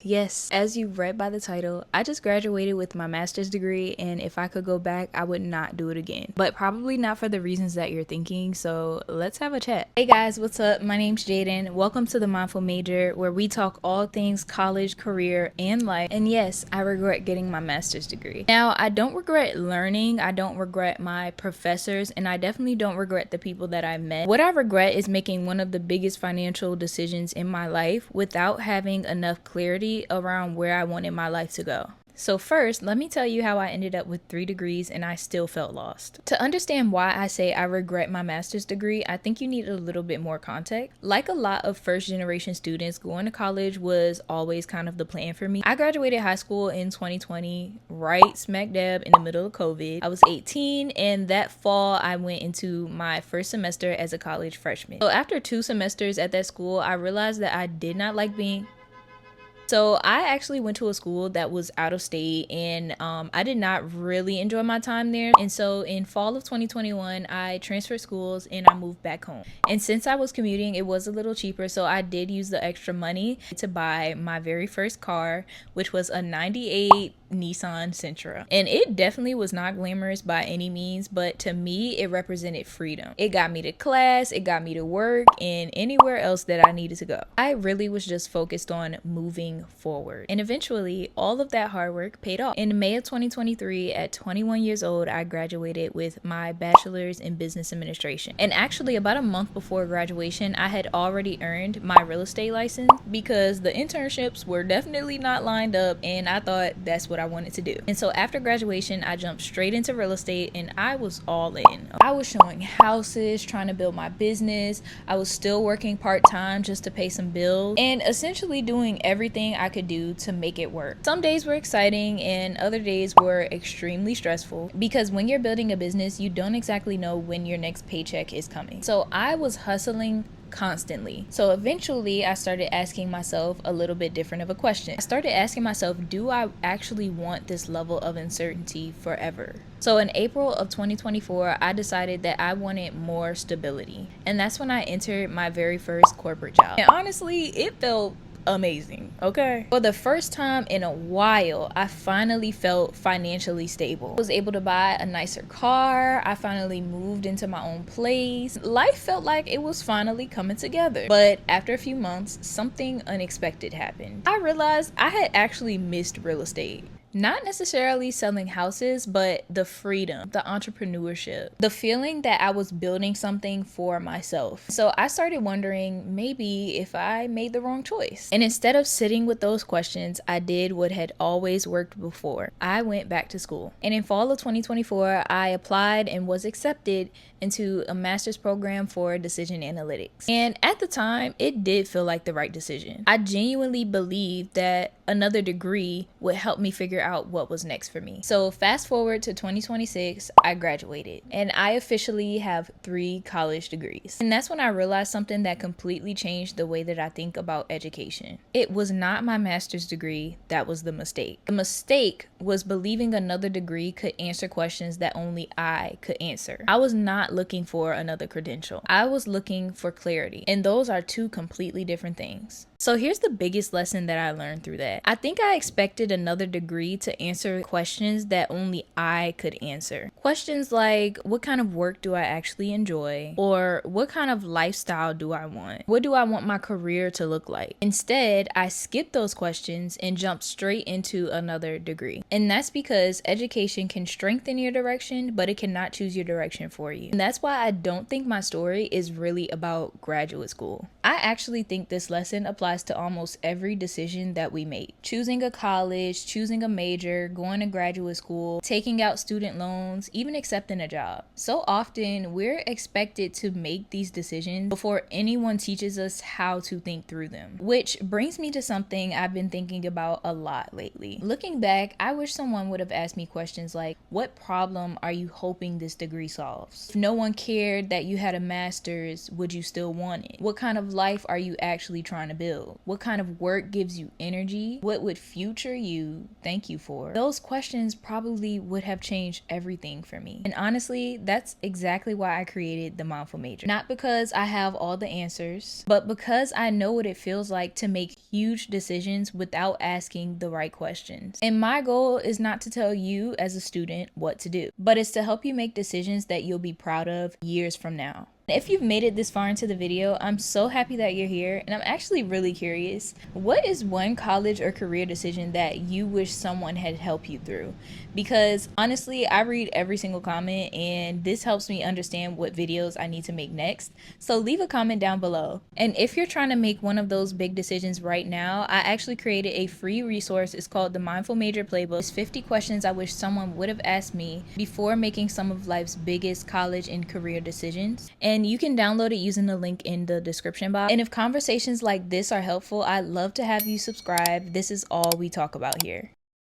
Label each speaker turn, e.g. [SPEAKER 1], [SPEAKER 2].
[SPEAKER 1] Yes, as you read by the title, I just graduated with my master's degree, and if I could go back, I would not do it again. But probably not for the reasons that you're thinking, so let's have a chat. Hey guys, what's up? My name's Jaden. Welcome to the Mindful Major, where we talk all things college, career, and life. And yes, I regret getting my master's degree. Now, I don't regret learning, I don't regret my professors, and I definitely don't regret the people that I met. What I regret is making one of the biggest financial decisions in my life without having enough clarity around where I wanted my life to go. So first, let me tell you how I ended up with 3 degrees and I still felt lost. To understand why I say I regret my master's degree, I think you need a little bit more context. Like a lot of first generation students, going to college was always kind of the plan for me. I graduated high school in 2020, right smack dab in the middle of COVID. I was 18, and that fall I went into my first semester as a college freshman. So after 2 semesters at that school, I realized that I did not like being So I actually went to a school that was out of state, and I did not really enjoy my time there. And so in fall of 2021, I transferred schools and I moved back home. And since I was commuting, it was a little cheaper, so I did use the extra money to buy my very first car, which was a 98 Nissan Sentra. And it definitely was not glamorous by any means, but to me, it represented freedom. It got me to class, it got me to work, and anywhere else that I needed to go. I really was just focused on moving forward. And eventually, all of that hard work paid off. In May of 2023, at 21 years old, I graduated with my bachelor's in business administration. And actually, about a month before graduation, I had already earned my real estate license because the internships were definitely not lined up, and I thought that's what I wanted to do. And so after graduation, I jumped straight into real estate and I was all in. I was showing houses, trying to build my business. I was still working part-time just to pay some bills, and essentially doing everything I could do to make it work. Some days were exciting and other days were extremely stressful, because when you're building a business, you don't exactly know when your next paycheck is coming. So I was hustling constantly. So eventually I started asking myself a little bit different of a question. I started asking myself, do I actually want this level of uncertainty forever? So in April of 2024, I decided that I wanted more stability. And that's when I entered my very first corporate job. And honestly, it felt amazing, okay? For the first time in a while, I finally felt financially stable. I was able to buy a nicer car. I finally moved into my own place. Life felt like it was finally coming together. But after a few months, something unexpected happened. I realized I had actually missed real estate. Not necessarily selling houses, but the freedom, the entrepreneurship, the feeling that I was building something for myself. So I started wondering maybe if I made the wrong choice. And instead of sitting with those questions, I did what had always worked before. I went back to school. And in fall of 2024, I applied and was accepted into a master's program for decision analytics. And at the time, it did feel like the right decision. I genuinely believed that another degree would help me figure out what was next for me. So fast forward to 2026, I graduated and I officially have 3 college degrees. And that's when I realized something that completely changed the way that I think about education. It was not my master's degree that was the mistake. The mistake was believing another degree could answer questions that only I could answer. I was not looking for another credential. I was looking for clarity. And those are 2 completely different things. So here's the biggest lesson that I learned through that. I think I expected another degree to answer questions that only I could answer. Questions like, what kind of work do I actually enjoy? Or what kind of lifestyle do I want? What do I want my career to look like? Instead, I skipped those questions and jumped straight into another degree. And that's because education can strengthen your direction, but it cannot choose your direction for you. And that's why I don't think my story is really about graduate school. I actually think this lesson applies to almost every decision that we make. Choosing a college, choosing a major, going to graduate school, taking out student loans, even accepting a job. So often we're expected to make these decisions before anyone teaches us how to think through them. Which brings me to something I've been thinking about a lot lately. Looking back, I wish someone would have asked me questions like, what problem are you hoping this degree solves? If no one cared that you had a master's, would you still want it? What kind of life are you actually trying to build? fulfilled? What kind of work gives you energy? What would future you thank you for? Those questions probably would have changed everything for me. And honestly, that's exactly why I created the Mindful Major. Not because I have all the answers, but because I know what it feels like to make huge decisions without asking the right questions. And my goal is not to tell you as a student what to do, but it's to help you make decisions that you'll be proud of years from now. If you've made it this far into the video, I'm so happy that you're here, and I'm actually really curious. What is one college or career decision that you wish someone had helped you through? Because honestly, I read every single comment, and this helps me understand what videos I need to make next. So leave a comment down below. And if you're trying to make one of those big decisions right now, I actually created a free resource. It's called the Mindful Major Playbook. It's 50 questions I wish someone would have asked me before making some of life's biggest college and career decisions. And you can download it using the link in the description box. And if conversations like this are helpful, I'd love to have you subscribe. This is all we talk about here.